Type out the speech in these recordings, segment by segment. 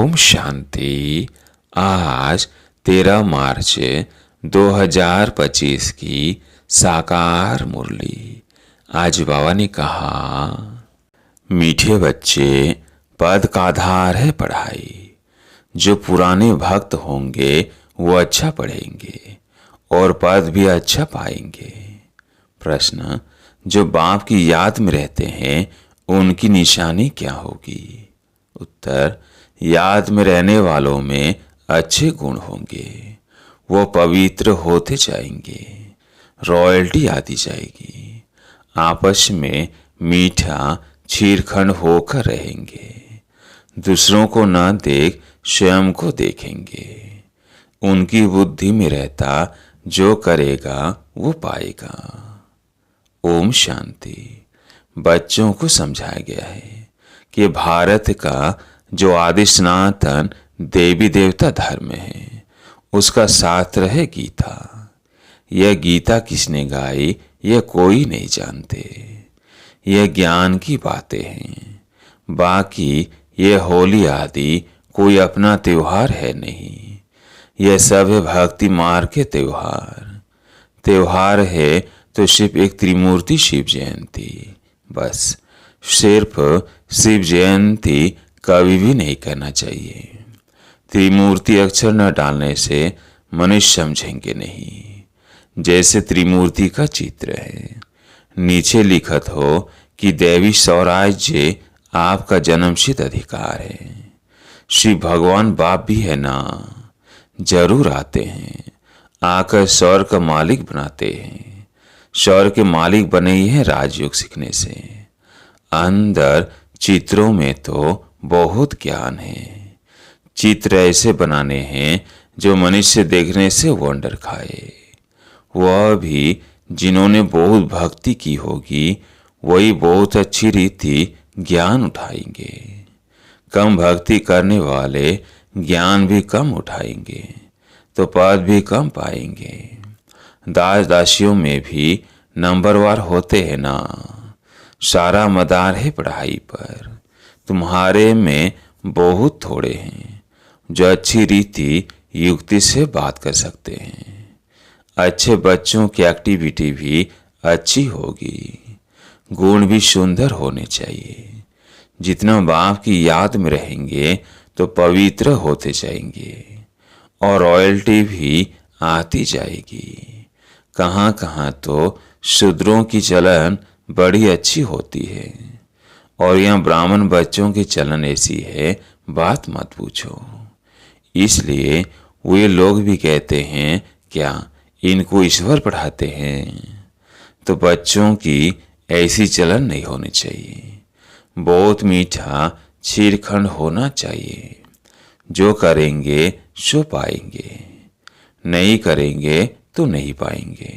ओम शांति। आज 13 मार्च 2025 की साकार मुरली। आज बाबा ने कहा, मीठे बच्चे, पद का आधार है पढ़ाई। जो पुराने भक्त होंगे वो अच्छा पढ़ेंगे और पद भी अच्छा पाएंगे। प्रश्न, जो बाप की याद में रहते हैं उनकी निशानी क्या होगी? उत्तर, याद में रहने वालों में अच्छे गुण होंगे, वो पवित्र होते जाएंगे, रॉयल्टी आती जाएगी, आपस में मीठा छीरखंड होकर रहेंगे, दूसरों को न देख स्वयं को देखेंगे। उनकी बुद्धि में रहता जो करेगा वो पाएगा। ओम शांति। बच्चों को समझाया गया है कि भारत का जो आदि सनातन देवी देवता धर्म है उसका शास्त्र है गीता। यह गीता किसने गाई यह कोई नहीं जानते। यह ज्ञान की बातें हैं। बाकी यह होली आदि कोई अपना त्योहार है नहीं। यह सब है भक्ति मार्ग के त्योहार है तो सिर्फ एक त्रिमूर्ति शिव जयंती, बस सिर्फ शिव जयंती कभी भी नहीं करना चाहिए। त्रिमूर्ति अक्षर न डालने से मनुष्य समझेंगे नहीं। जैसे त्रिमूर्ति का चित्र है, नीचे लिखत हो कि देवी स्वराज्य आपका जन्मसिद्ध अधिकार है। श्री भगवान बाप भी है ना, जरूर आते हैं, आकर स्वर्ग का मालिक बनाते हैं। स्वर्ग के मालिक बने ही हैं राजयोग सीखने से। अंदर चित्रों में तो बहुत ज्ञान है। चित्र ऐसे बनाने हैं जो मनुष्य देखने से वंडर खाए। वह भी जिन्होंने बहुत भक्ति की होगी वही बहुत अच्छी रीति ज्ञान उठाएंगे। कम भक्ति करने वाले ज्ञान भी कम उठाएंगे तो पद भी कम पाएंगे। दास दासियों में भी नंबरवार होते हैं ना। सारा मदार है पढ़ाई पर। तुम्हारे में बहुत थोड़े हैं जो अच्छी रीति युक्ति से बात कर सकते हैं। अच्छे बच्चों की एक्टिविटी भी अच्छी होगी। गुण भी सुंदर होने चाहिए। जितना बाप की याद में रहेंगे तो पवित्र होते जाएंगे और रॉयल्टी भी आती जाएगी। कहाँ कहाँ तो शूद्रों की चलन बड़ी अच्छी होती है और यहाँ ब्राह्मण बच्चों की चलन ऐसी है बात मत पूछो। इसलिए वे लोग भी कहते हैं क्या इनको ईश्वर पढ़ाते हैं? तो बच्चों की ऐसी चलन नहीं होनी चाहिए। बहुत मीठा छीरखंड होना चाहिए। जो करेंगे सो पाएंगे, नहीं करेंगे तो नहीं पाएंगे।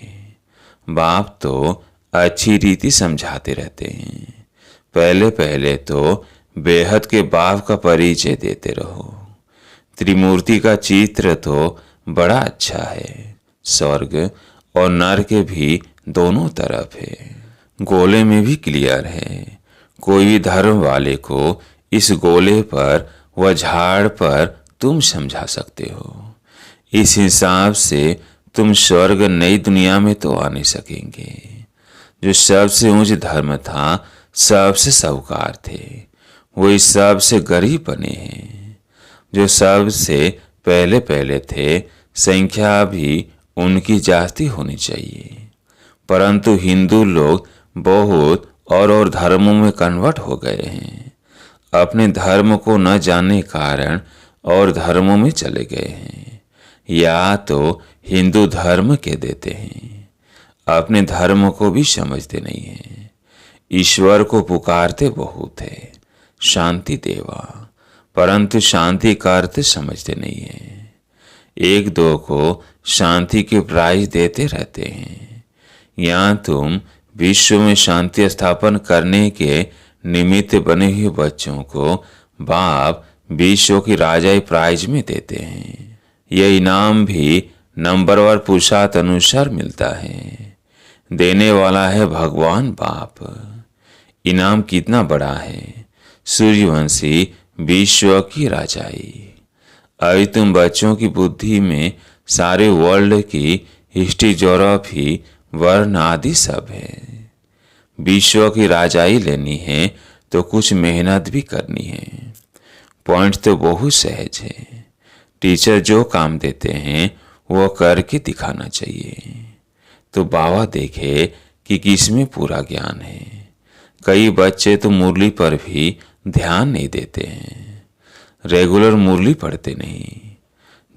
बाप तो अच्छी रीति समझाते रहते हैं। पहले पहले तो बेहद के बाप का परिचय देते रहो। त्रिमूर्ति का चित्र तो बड़ा अच्छा है। स्वर्ग और नर के भी दोनों तरफ है। गोले में भी क्लियर है। कोई भी धर्म वाले को इस गोले पर व झाड़ पर तुम समझा सकते हो। इस हिसाब से तुम स्वर्ग नई दुनिया में तो आ नहीं सकेंगे। जो सबसे ऊंच धर्म था, सबसे साहूकार थे, वो इस सबसे गरीब बने हैं। जो सबसे पहले पहले थे, संख्या भी उनकी जास्ती होनी चाहिए। परंतु हिंदू लोग बहुत और धर्मों में कन्वर्ट हो गए हैं। अपने धर्म को न जानने कारण और धर्मों में चले गए हैं, या तो हिंदू धर्म के देते हैं। अपने धर्म को भी समझते नहीं हैं। ईश्वर को पुकारते बहुत है, शांति देवा, परंतु शांति का अर्थ समझते नहीं है। एक दो को शांति के प्राइज देते रहते हैं। यहाँ तुम विश्व में शांति स्थापन करने के निमित्त बने हुए बच्चों को बाप विश्व की राजाई प्राइज में देते हैं। यह इनाम भी नंबरवार पुरुषार्थ अनुसार मिलता है। देने वाला है भगवान बाप। इनाम कितना बड़ा है। सूर्यवंशी विश्व की राजाई। अभी तुम बच्चों की बुद्धि में सारे वर्ल्ड की हिस्ट्री, ज्योग्राफी, वर्ण आदि सब है। विश्व की राजाई लेनी है तो कुछ मेहनत भी करनी है। पॉइंट तो बहुत सहज है। टीचर जो काम देते हैं वो करके दिखाना चाहिए, तो बाबा देखे कि किसमें पूरा ज्ञान है। कई बच्चे तो मुरली पर भी ध्यान नहीं देते हैं, रेगुलर मुरली पढ़ते नहीं।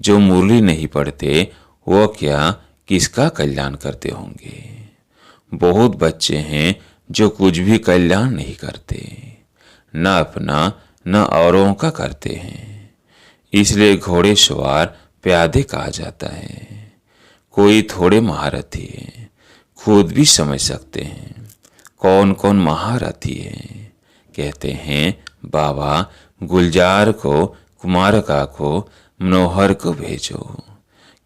जो मुरली नहीं पढ़ते वो क्या किसका कल्याण करते होंगे। बहुत बच्चे हैं जो कुछ भी कल्याण नहीं करते, न अपना न औरों का करते हैं। इसलिए घोड़े सवार प्यादे कहा जाता है। कोई थोड़े महारथी है, खुद भी समझ सकते हैं कौन कौन महारथी है। कहते हैं बाबा गुलजार को, कुमारका को, मनोहर को भेजो,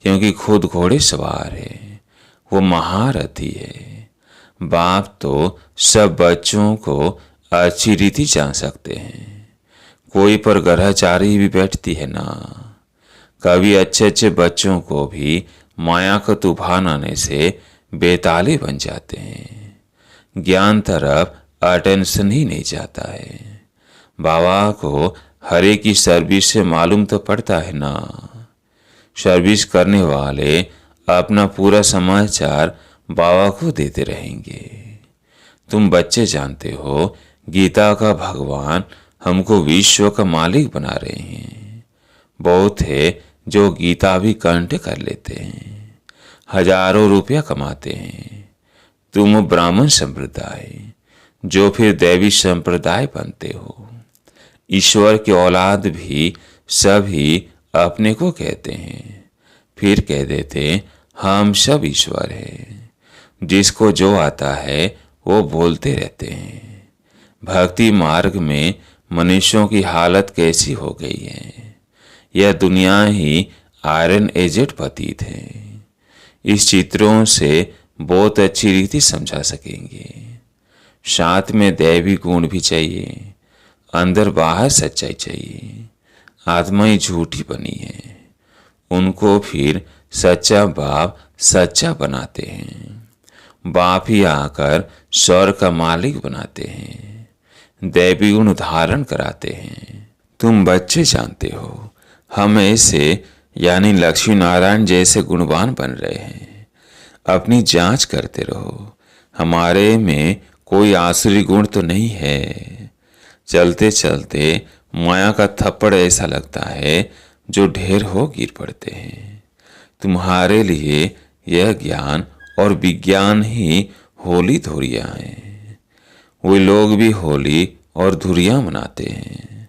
क्योंकि खुद घोड़े सवार है, वो महारथी है। बाप तो सब बच्चों को अच्छी रीति जान सकते हैं। कोई पर ग्रहचारी भी बैठती है ना। कभी अच्छे अच्छे बच्चों को भी माया का तूफान आने से बेताले बन जाते हैं। ज्ञान तरफ अटेंशन ही नहीं जाता है। बाबा को हरे की सर्विस से मालूम तो पड़ता है ना। सर्विस करने वाले अपना पूरा समाचार बाबा को देते रहेंगे। तुम बच्चे जानते हो गीता का भगवान हमको विश्व का मालिक बना रहे हैं। बहुत है जो गीता भी कंठ कर लेते हैं, हजारों रुपया कमाते हैं। तुम ब्राह्मण संप्रदाय, जो फिर दैवी संप्रदाय बनते हो। ईश्वर की औलाद भी सभी अपने को कहते हैं, फिर कह देते हम सब ईश्वर हैं। जिसको जो आता है वो बोलते रहते हैं। भक्ति मार्ग में मनुष्यों की हालत कैसी हो गई है। यह दुनिया ही आयरन एजेड प्रतीत है। इस चित्रों से बहुत अच्छी रीति समझा सकेंगे। साथ में दैवी गुण भी चाहिए, अंदर बाहर सच्चाई चाहिए। आत्मा ही झूठी बनी है, उनको फिर सच्चा बाप सच्चा बनाते हैं। बाप ही आकर स्वर्ग का मालिक बनाते हैं, दैवी गुण धारण कराते हैं। तुम बच्चे जानते हो हम ऐसे यानी लक्ष्मी नारायण जैसे गुणवान बन रहे हैं। अपनी जांच करते रहो, हमारे में कोई आसुरी गुण तो नहीं है। चलते चलते माया का थप्पड़ ऐसा लगता है जो ढेर हो गिर पड़ते हैं। तुम्हारे लिए यह ज्ञान और विज्ञान ही होली धुरियां हैं। वे लोग भी होली और धुरियां मनाते हैं,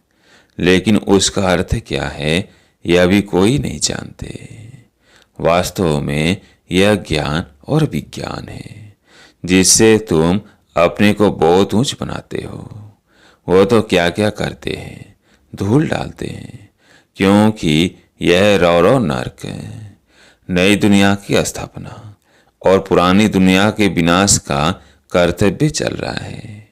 लेकिन उसका अर्थ क्या है यह भी कोई नहीं जानते। वास्तव में यह ज्ञान और विज्ञान है जिससे तुम अपने को बहुत ऊंच बनाते हो। वो तो क्या क्या करते हैं, धूल डालते हैं, क्योंकि यह रौरव नर्क है। नई दुनिया की स्थापना और पुरानी दुनिया के विनाश का कर्तव्य चल रहा है।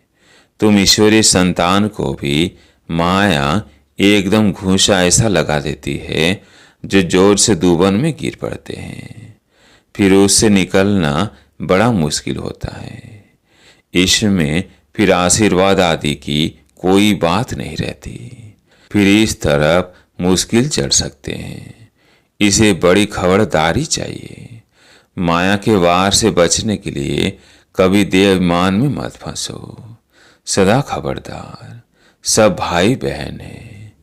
तुम ईश्वरीय संतान को भी माया एकदम घूसा ऐसा लगा देती है जो जोर से दूबन में गिर पड़ते हैं। फिर उससे निकलना बड़ा मुश्किल होता है। इसमें फिर आशीर्वाद आदि की कोई बात नहीं रहती। फिर इस तरफ मुश्किल चढ़ सकते हैं। इसे बड़ी खबरदारी चाहिए। माया के वार से बचने के लिए कभी देवाभिमान में मत फंसो। सदा खबरदार, सब भाई बहन है।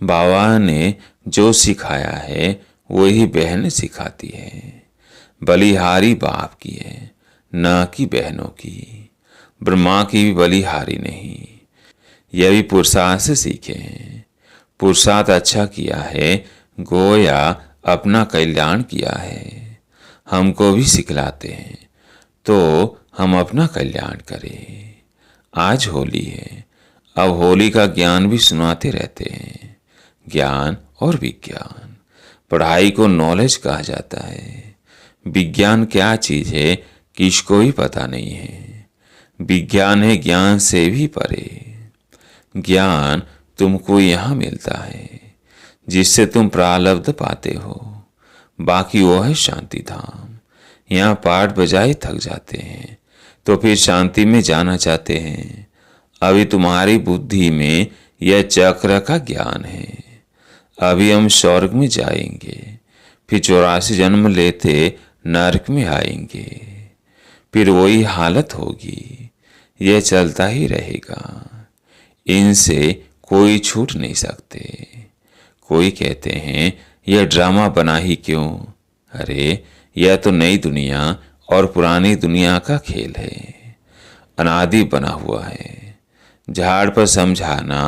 बाबा ने जो सिखाया है वही बहन सिखाती है। बलिहारी बाप की है, न कि बहनों की। ब्रह्मा की भी बलिहारी नहीं। यह भी पुरुषार्थ से सीखे हैं। पुरुषार्थ अच्छा किया है, गोया अपना कल्याण किया है। हमको भी सिखलाते हैं तो हम अपना कल्याण करें। आज होली है, अब होली का ज्ञान भी सुनाते रहते हैं। ज्ञान और विज्ञान, पढ़ाई को नॉलेज कहा जाता है। विज्ञान क्या चीज है किसको भी पता नहीं है। विज्ञान है ज्ञान से भी परे। ज्ञान तुमको यहाँ मिलता है, जिससे तुम प्रारब्ध पाते हो। बाकी वो है शांति धाम। यहाँ पाठ बजाए थक जाते हैं तो फिर शांति में जाना चाहते हैं। अभी तुम्हारी बुद्धि में यह चक्र का ज्ञान है। अभी हम स्वर्ग में जाएंगे, फिर 84 जन्म लेते नरक में आएंगे, फिर वही हालत होगी। यह चलता ही रहेगा, इनसे कोई छूट नहीं सकते। कोई कहते हैं यह ड्रामा बना ही क्यों? अरे यह तो नई दुनिया और पुरानी दुनिया का खेल है, अनादि बना हुआ है। झाड़ पर समझाना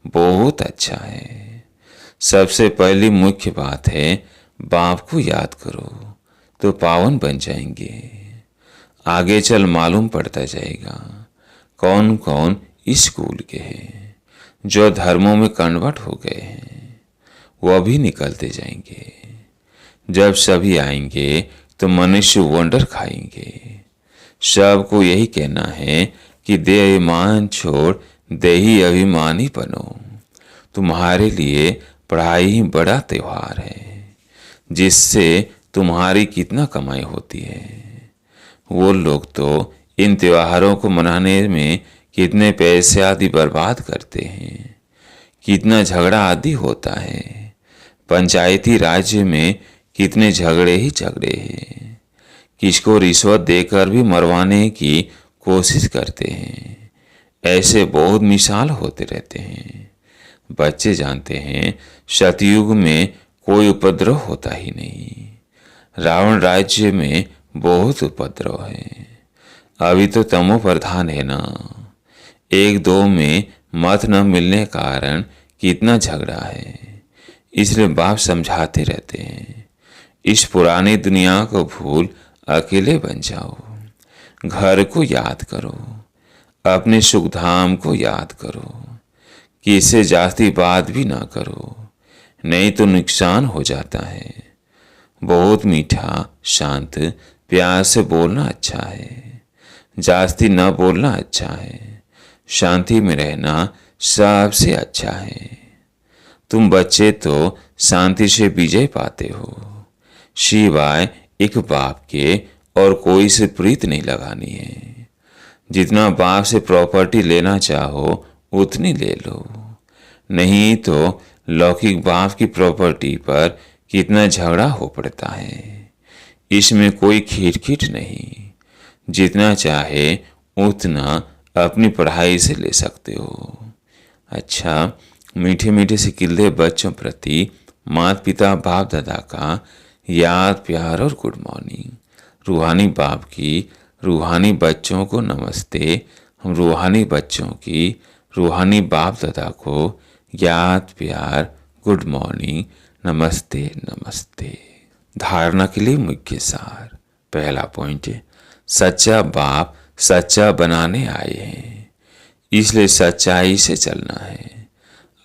बहुत अच्छा है। सबसे पहली मुख्य बात है, बाप को याद करो तो पावन बन जाएंगे। आगे चल मालूम पड़ता जाएगा कौन कौन इस स्कूल के हैं। जो धर्मों में कन्वर्ट हो गए हैं वह भी निकलते जाएंगे। जब सभी आएंगे तो मनुष्य वंडर खाएंगे। सबको यही कहना है कि देहमान छोड़ देही अभिमानी बनो। तुम्हारे लिए पढ़ाई ही बड़ा त्योहार है, जिससे तुम्हारी कितना कमाई होती है। वो लोग तो इन त्योहारों को मनाने में कितने पैसे आदि बर्बाद करते हैं, कितना झगड़ा आदि होता है। पंचायती राज्य में कितने झगड़े ही झगड़े हैं। किसको रिश्वत देकर भी मरवाने की कोशिश करते हैं। ऐसे बहुत मिसाल होते रहते हैं। बच्चे जानते हैं सतयुग में कोई उपद्रव होता ही नहीं। रावण राज्य में बहुत उपद्रव है। अभी तो तमो प्रधान है ना। एक दो में मत न मिलने कारण कितना झगड़ा है। इसलिए बाप समझाते रहते हैं, इस पुरानी दुनिया को भूल अकेले बन जाओ। घर को याद करो, अपने सुखधाम को याद करो। किससे जास्ती बात भी ना करो, नहीं तो नुकसान हो जाता है। बहुत मीठा शांत प्यार से बोलना अच्छा है, जास्ती न बोलना अच्छा है। शांति में रहना सबसे अच्छा है। तुम बच्चे तो शांति से विजय पाते हो, सिवाय एक बाप के और कोई से प्रीत नहीं लगानी है। जितना बाप से प्रॉपर्टी लेना चाहो उतनी ले लो, नहीं तो लौकिक बाप की प्रॉपर्टी पर कितना झगड़ा हो पड़ता है। इसमें कोई खीट नहीं। जितना चाहे उतना अपनी पढ़ाई से ले सकते हो। अच्छा, मीठे मीठे से किल्ले बच्चों प्रति माता पिता बाप दादा का याद प्यार और गुड मॉर्निंग। रूहानी बाप की रूहानी बच्चों को नमस्ते। हम रूहानी बच्चों की रूहानी बाप दादा को याद प्यार गुड मॉर्निंग नमस्ते नमस्ते। धारणा के लिए मुख्य सार। पहला पॉइंट, सच्चा बाप सच्चा बनाने आए हैं, इसलिए सच्चाई से चलना है।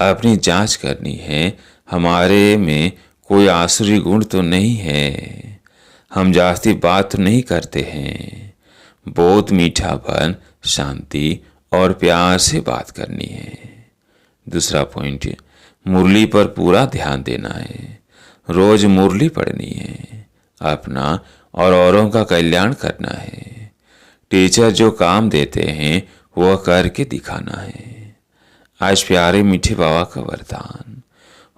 अपनी जांच करनी है, हमारे में कोई आसुरी गुण तो नहीं है। हम जास्ती बात तो नहीं करते हैं। बहुत मीठापन, शांति और प्यार से बात करनी है। दूसरा पॉइंट, मुरली पर पूरा ध्यान देना है। रोज मुरली पढ़नी है। अपना और औरों का कल्याण करना है। टीचर जो काम देते हैं वह करके दिखाना है। आज प्यारे मीठे बाबा का वरदान,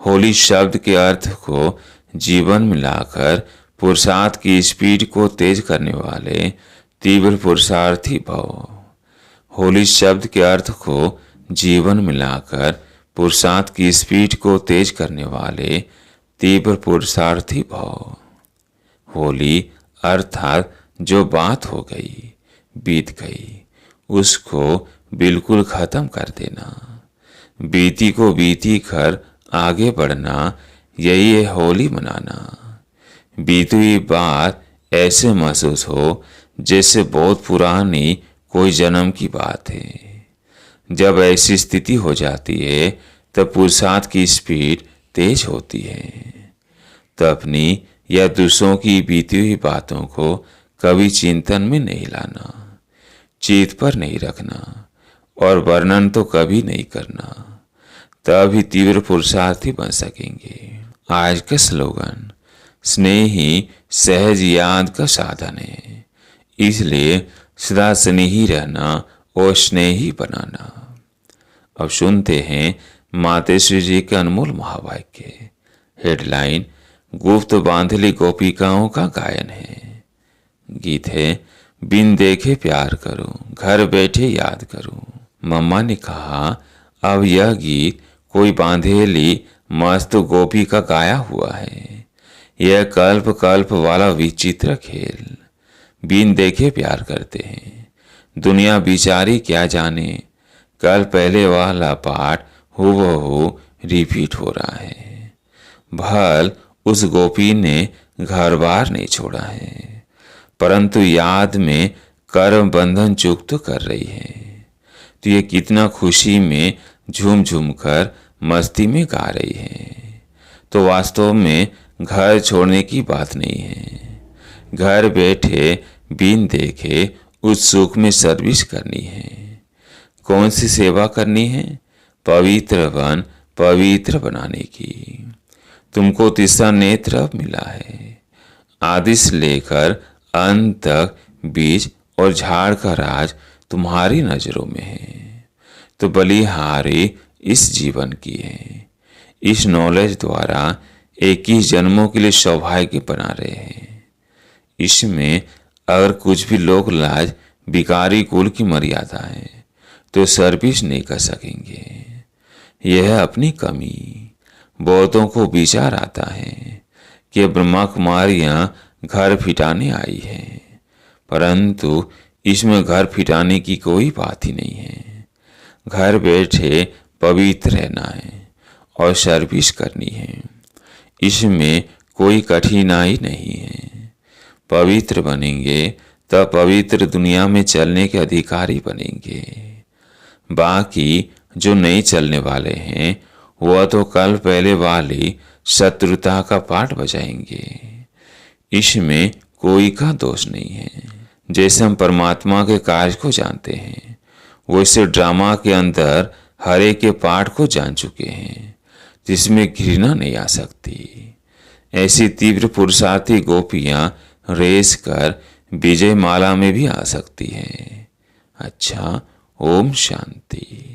होली शब्द के अर्थ को जीवन में लाकर पुरुषार्थ की स्पीड को तेज करने वाले तीव्र पुरुषार्थी भव। होली शब्द के अर्थ को जीवन में लाकर पुरुषार्थ की स्पीड को तेज करने वाले तीव्र पुरुषार्थी भव। होली अर्थात जो बात हो गई बीत गई उसको बिल्कुल खत्म कर देना। बीती को बीती कर आगे बढ़ना, यही है होली मनाना। बीती हुई बात ऐसे महसूस हो जैसे बहुत पुरानी कोई जन्म की बात है। जब ऐसी स्थिति हो जाती है तब पुरुषार्थ की स्पीड तेज होती है। तो अपनी या दूसरों की बीती हुई बातों को कभी चिंतन में नहीं लाना, चित्त पर नहीं रखना और वर्णन तो कभी नहीं करना। तभी तीव्र पुरुषार्थी बन सकेंगे। आज का स्लोगन स्नेह ही सहज याद का साधन है, इसलिए सदा स्नेही रहना और स्नेही बनाना। अब सुनते हैं मातेश्वरी जी के अनमोल महावाक्य। हेडलाइन गुप्त बांधली गोपिकाओं का गायन है। गीत है बिन देखे प्यार करो, घर बैठे याद करो। मम्मा ने कहा अब यह गीत कोई बांधेली मस्त गोपी का गाया हुआ है। यह कल्प कल्प वाला विचित्र खेल। बिन देखे प्यार करते हैं, दुनिया बिचारी क्या जाने। कल पहले वाला पाठ हूबहू रिपीट हो रहा है। भल उस गोपी ने घर बार नहीं छोड़ा है, परंतु याद में कर्म बंधन चुप तो कर रही है। तो ये कितना खुशी में झूम झूम कर मस्ती में गा रही है। तो वास्तव में घर छोड़ने की बात नहीं है। घर बैठे बिन देखे उस सुख में सर्विस करनी है। कौन सी सेवा करनी है? पवित्र बन पवित्र बनाने की। तुमको तीसरा नेत्र अब मिला है। आदि से लेकर अंत तक बीज और झाड़ का राज तुम्हारी नजरों में है। तो बलिहारी इस जीवन की है। इस नॉलेज द्वारा 21 जन्मों के लिए सौभाग्य बना रहे हैं। इसमें अगर कुछ भी लोक लाज भिखारी कुल की मर्यादा है तो सर्विस नहीं कर सकेंगे। यह अपनी कमी। बहुतों को विचार आता है कि ब्रह्मा कुमारियां घर फिटाने आई है, परंतु इसमें घर फिटाने की कोई बात ही नहीं है। घर बैठे पवित्र रहना है और सर्विस करनी है। इसमें कोई कठिनाई नहीं है। पवित्र बनेंगे तब पवित्र दुनिया में चलने के अधिकारी बनेंगे। बाकी जो नहीं चलने वाले हैं वह तो कल पहले वाली शत्रुता का पाठ बजाएंगे। इसमें कोई का दोष नहीं है। जैसे हम परमात्मा के कार्य को जानते हैं, वैसे ड्रामा के अंदर हरे के पाठ को जान चुके हैं, जिसमें घृणा नहीं आ सकती। ऐसी तीव्र पुरुषार्थी गोपियां रेस कर विजय माला में भी आ सकती हैं। अच्छा, ओम शांति।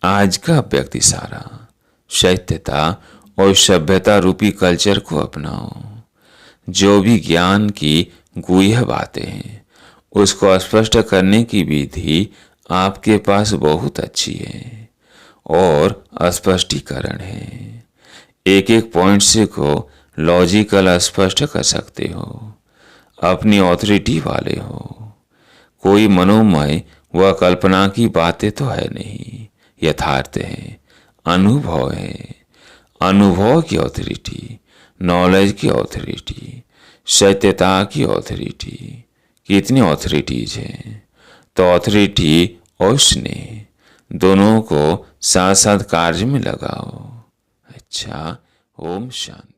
आज का व्यक्ति सारा सत्यता और सभ्यता रूपी कल्चर को अपनाओ। जो भी ज्ञान की गुह्य बातें हैं उसको स्पष्ट करने की विधि आपके पास बहुत अच्छी है और स्पष्टीकरण है। एक एक पॉइंट से को लॉजिकल स्पष्ट कर सकते हो। अपनी ऑथोरिटी वाले हो। कोई मनोमय व कल्पना की बातें तो है नहीं, यथार्थ है, अनुभव है। अनुभव की ऑथोरिटी, नॉलेज की ऑथोरिटी, सत्यता की ऑथोरिटी, कितनी ऑथोरिटीज हैं। तो ऑथोरिटी और स्नेह दोनों को साथ साथ कार्य में लगाओ। अच्छा, ओम शांति।